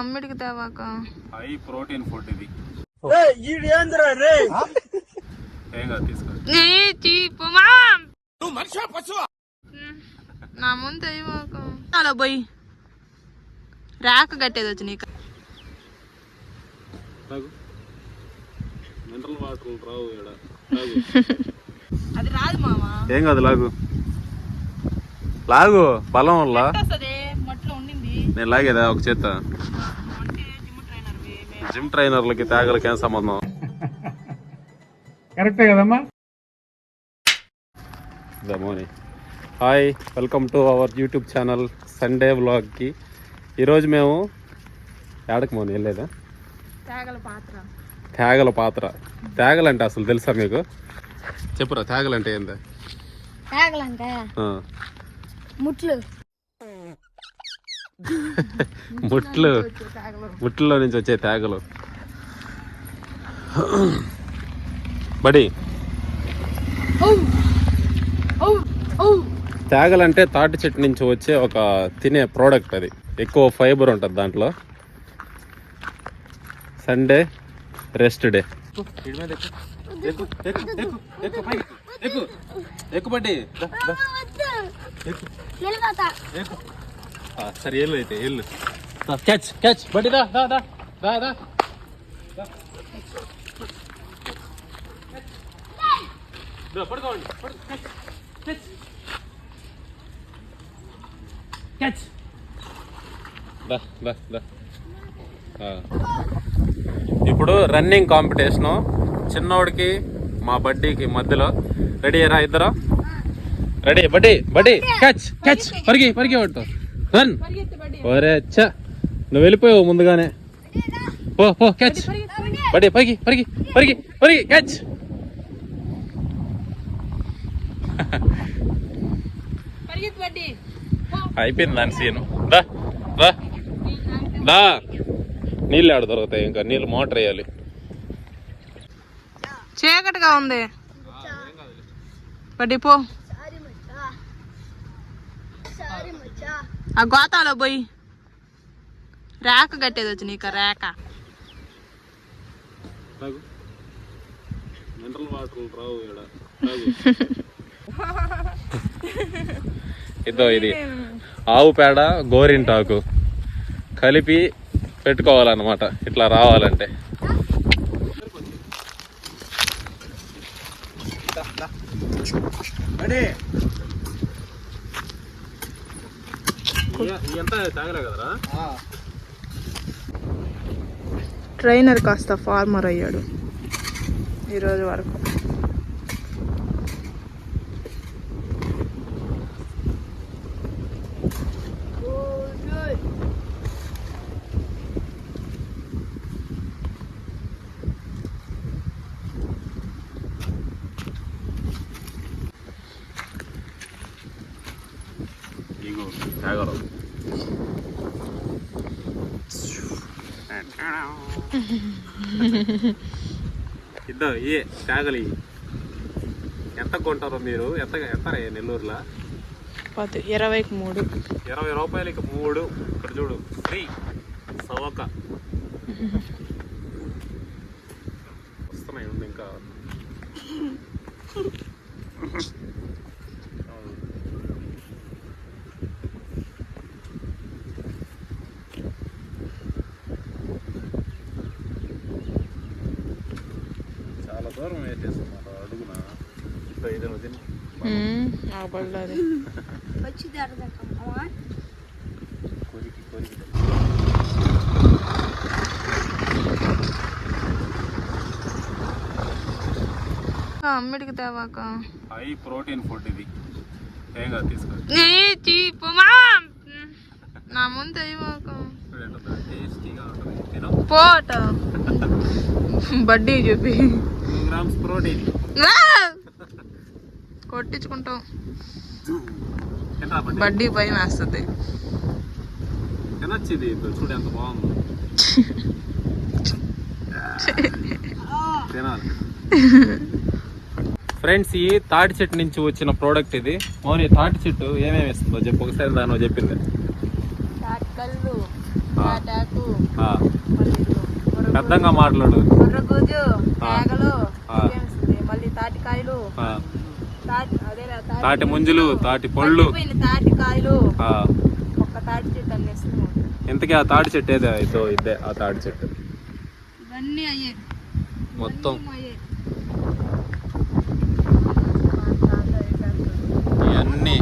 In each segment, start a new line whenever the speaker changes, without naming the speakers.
అమ్మిడికి తేవాక
high protein food ఇది.
నా ముందు అయ్యాక అలా పోయి ర్యాక్ కట్టేది వచ్చి నీకు
మినరల్ వాటర్ రావు.
అది రాదు మామా.
ఏం కాదు, లాగు లాగు బలం వల్ల. నేను లాగేదా ఒక చేత? జిమ్ ట్రైనర్లకి తేగలకి ఏం సంబంధం?
కరెక్టే కదమ్మా.
Moni hi, welcome to our YouTube channel Sunday వ్లాగ్కి. ఈరోజు మేము ఏడకి మోని వెళ్ళేదా? తేగల పాత్ర. తేగలంటే అసలు తెలుసా మీకు? చెప్పురా, తేగలంటే ఏందా? ముట్లు ముట్లో నుంచి వచ్చే తేగలు. బడి తేగలంటే తాటి చెట్టు నుంచి వచ్చే ఒక తినే ప్రోడక్ట్. అది ఎక్కువ ఫైబర్ ఉంటుంది దాంట్లో. Sunday rest day. ఎక్కుబడి సరే ఎల్లు అయితే ఎల్లు. క్యాచ్ క్యాచ్ బడి దా దా దా దా దా. పడుకోండి. ఇప్పుడు రన్నింగ్ కాంపిటీషను చిన్నోడికి మా బడ్డీకి మధ్యలో. రెడీ రా ఇద్దరు? రెడీ బడ్డీ బడ్డీ క్యాచ్ క్యాచ్ పరిగి పరిగి పట్టు రన్. ఒరే అచ్చా, నువ్వు వెళ్ళిపోయావు ముందుగానే. పో పో క్యాచ్ బడ్డీ పరిగి పరిగి పరిగి పరిగి క్యాచ్. అయిపోయింది దాని సీను. దా దా దా. నీళ్ళు ఆడ దొరుకుతాయి, ఇంకా నీళ్ళు మోటర్ వేయాలి.
చీకటిగా ఉంది బడ్డీ, పో ఆ గోతాలో పోయి ర్యాక్ కట్టేది వచ్చి నీకు ర్యాక.
మినరల్ వాటర్ రావు. ఇదో ఇది ఆవు పేడ గోరింటాకు కలిపి పెట్టుకోవాలన్నమాట ఇట్లా రావాలంటే. ట్రైనర్ కాస్త ఫార్మర్ అయ్యాడు ఈరోజు వరకు. ఇద్దో ఏ తేగలి ఎంత కొంటారో మీరు? ఎంత ఎంతరా నెల్లూరులో?
20కి 3.
20 రూపాయలకి 3. ఇక్కడ చూడు ఫ్రీ సవక వస్తున్నాయి. ఉంది ఇంకా. చాలా దూరం వేసేస్తున్నారు అడుగున. ఇది కొరికి కొరికి.
అమ్మిడికి తేవాక
హై ప్రోటీన్ ఫుడ్ ఇది. ఏం కాదు, తీసుకో.
నా ముందు అయ్యాక
టేస్టీగా ఉంటుంది.
పోట బడ్డీ చెప్పి
2 grams ప్రోటీన్
కొట్టించుకుంటాం. బడ్డీ భయం వేస్తుంది.
తినొచ్చింది చూడు ఎంత బాగుంది. తినాలి. ఫ్రెండ్స్, ఈ తాటి చెట్టు నుంచి వచ్చిన ప్రోడక్ట్ ఇది. మౌని, తాటి చెట్టు ఏమేమి ఇస్తుందో చెప్పు ఒకసారి. దాని చెప్పింది
తాటాకు,
ఆ,
మళ్ళీ
పెద్దంగా మాట్లాడు.
కొర్రగూజు,
ఆ.
తేగలు,
ఆ.
ఇంకేమిస్తుంది? మళ్ళీ తాటికాయలు,
ఆ,
అదేలా
తాటి ముంజులు, తాటి పళ్ళు.
తాటికాయలు,
ఆ,
ఒక్క తాటి చెట్టు అన్నేసి
ఇంతకీ ఆ తాటి చెట్టు ఏదే ఇదో ఇద్దే ఆ తాటి చెట్టు
ఇవన్నీ అయ్యే
మొత్తం
అయ్యే.
ఇవన్నీ.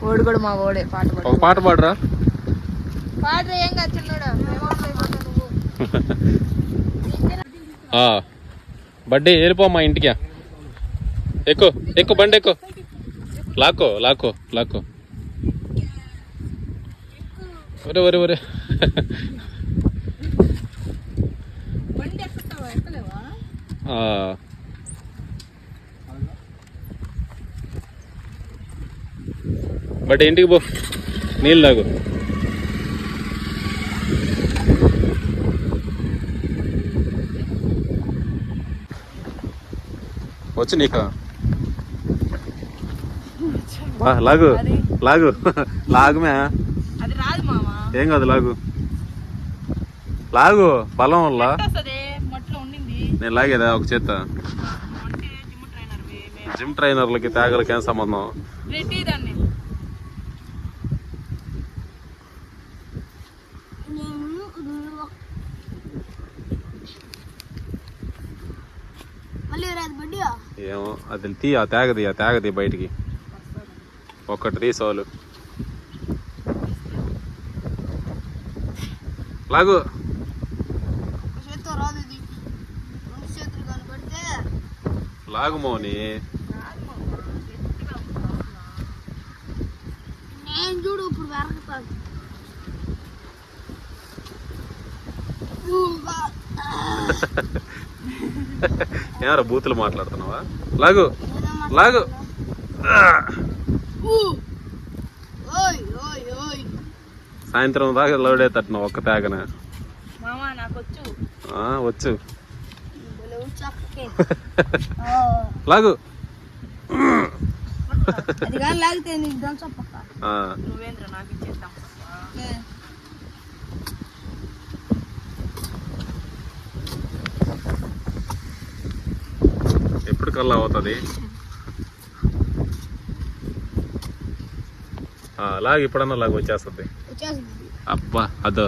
ఓడి కూడా మా ఓడే పాట
ఒక పాట పాడరా.
పాడరా ఏం కాదు చిన్నోడా.
బడ్డీ వెళ్ళిపో మా ఇంటికి. ఎక్కు ఎక్కు బండి ఎక్కు. లాక్కో లాక్కో లాక్కో. ఒరే ఒరే ఒరే. బట్ ఇంటికి పో, నీళ్ళు తాగు. వచ్చి నీకా లాగు లాగు లాగుమే.
అది రాదు మామా.
ఏం కాదు లాగు లాగు. బలం వల్ల
మట్లో ఉండింది.
నేను లాగేదా ఒక చేత.
అంటే
జిమ్ ట్రైనర్లకి తేగలకి ఏం సంబంధం?
రెడ్డి దాన్ని
ఏమో అది తీ. ఆ తేగది బయటికి ఒక్కటి తీసోలు. లాగు లాగు మోని.
చూడు ఇప్పుడు వెరగతాను.
ఏమరా బూతులు మాట్లాడుతున్నావా? లాగు లాగు. సాయంత్రం దాకా లోడే తట్టినావు ఒక్క తేగన. వచ్చు లాగు. ఎప్పుడు కల్లా అవుతుంది? లాగు ఇప్పుడన్నా లాగు వచ్చేస్తుంది. అబ్బా అదో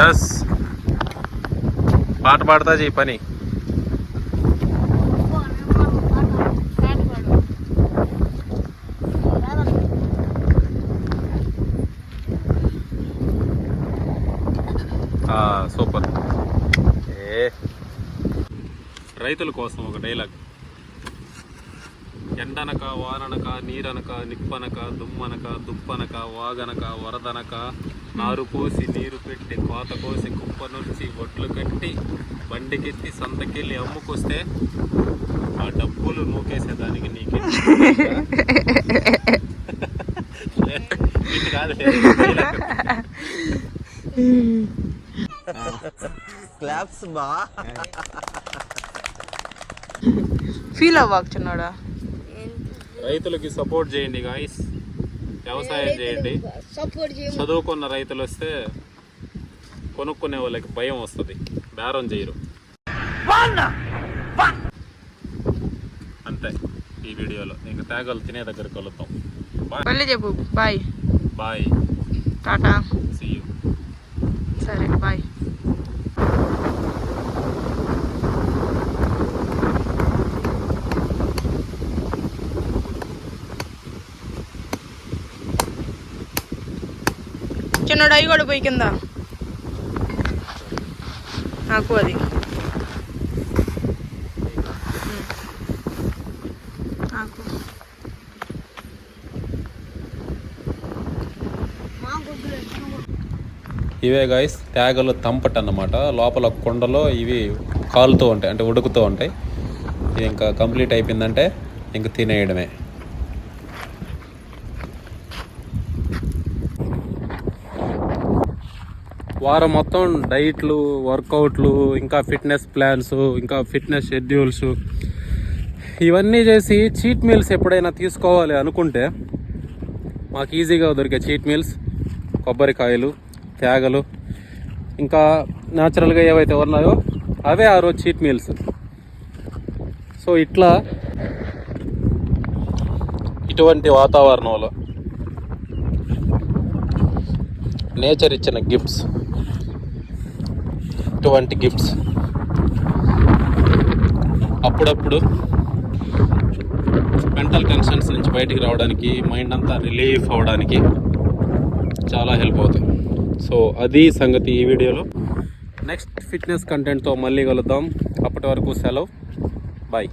ఎస్. పాట పాడతా చెయ్యి పని. సూపర్. రైతుల కోసం ఒక డైలాగ్. ఎండనక వాననక నీరనక నిప్పనక దుమ్మనక దుప్పనక వాగనక వరదనక నారు పోసి నీరు పెట్టి కోత కోసి కుప్ప నుంచి ఒట్లు కట్టి బండికెత్తి సంతకెళ్ళి అమ్ముకొస్తే ఆ డబ్బులు నూకేసేదానికి నీకే కాదు.
ఫీల్ అవ్వచ్చున్నాడా.
రైతులకి సపోర్ట్ చేయండి గాయస్. వ్యవసాయం చేయండి. చదువుకున్న రైతులు వస్తే కొనుక్కునే వాళ్ళకి భయం వస్తుంది, బేరం చేయరు. అంతే ఈ వీడియోలో. ఇంకా తేగలు తినే దగ్గరికి వెళ్తాం.
మళ్ళీ చెప్పు bye.
Bye
tata
see you.
సరే బాయ్. చిన్నోడు అవి కూడా పోయి కింద నాకు అది నాకు
ఇవే గాయస్ తేగలు తంపట అన్నమాట. లోపల కొండలో ఇవి కాలుతూ ఉంటాయి, అంటే ఉడుకుతూ ఉంటాయి. ఇది ఇంకా కంప్లీట్ అయిపోయిందంటే ఇంక తినేయడమే. వారం మొత్తం డైట్లు, వర్కౌట్లు, ఇంకా ఫిట్నెస్ ప్లాన్స్, ఇంకా ఫిట్నెస్ షెడ్యూల్స్, ఇవన్నీ చేసి చీట్ మీల్స్ ఎప్పుడైనా తీసుకోవాలి అనుకుంటే మాకు ఈజీగా దొరికే చీట్ మీల్స్ కొబ్బరికాయలు, తేగలు, ఇంకా న్యాచురల్గా ఏవైతే ఉన్నాయో అవే ఆ రోజు చీట్ మీల్స్. సో ఇట్లా ఇటువంటి వాతావరణంలో నేచర్ ఇచ్చిన గిఫ్ట్స్, ఇటువంటి గిఫ్ట్స్ అప్పుడప్పుడు మెంటల్ టెన్షన్స్ నుంచి బయటికి రావడానికి, మైండ్ అంతా రిలీఫ్ అవ్వడానికి చాలా హెల్ప్ అవుతాయి. సో అది సంగతి ఈ వీడియోలో. నెక్స్ట్ ఫిట్నెస్ కంటెంట్తో మళ్ళీ కలుద్దాం. అప్పటి వరకు సెలవు, బాయ్.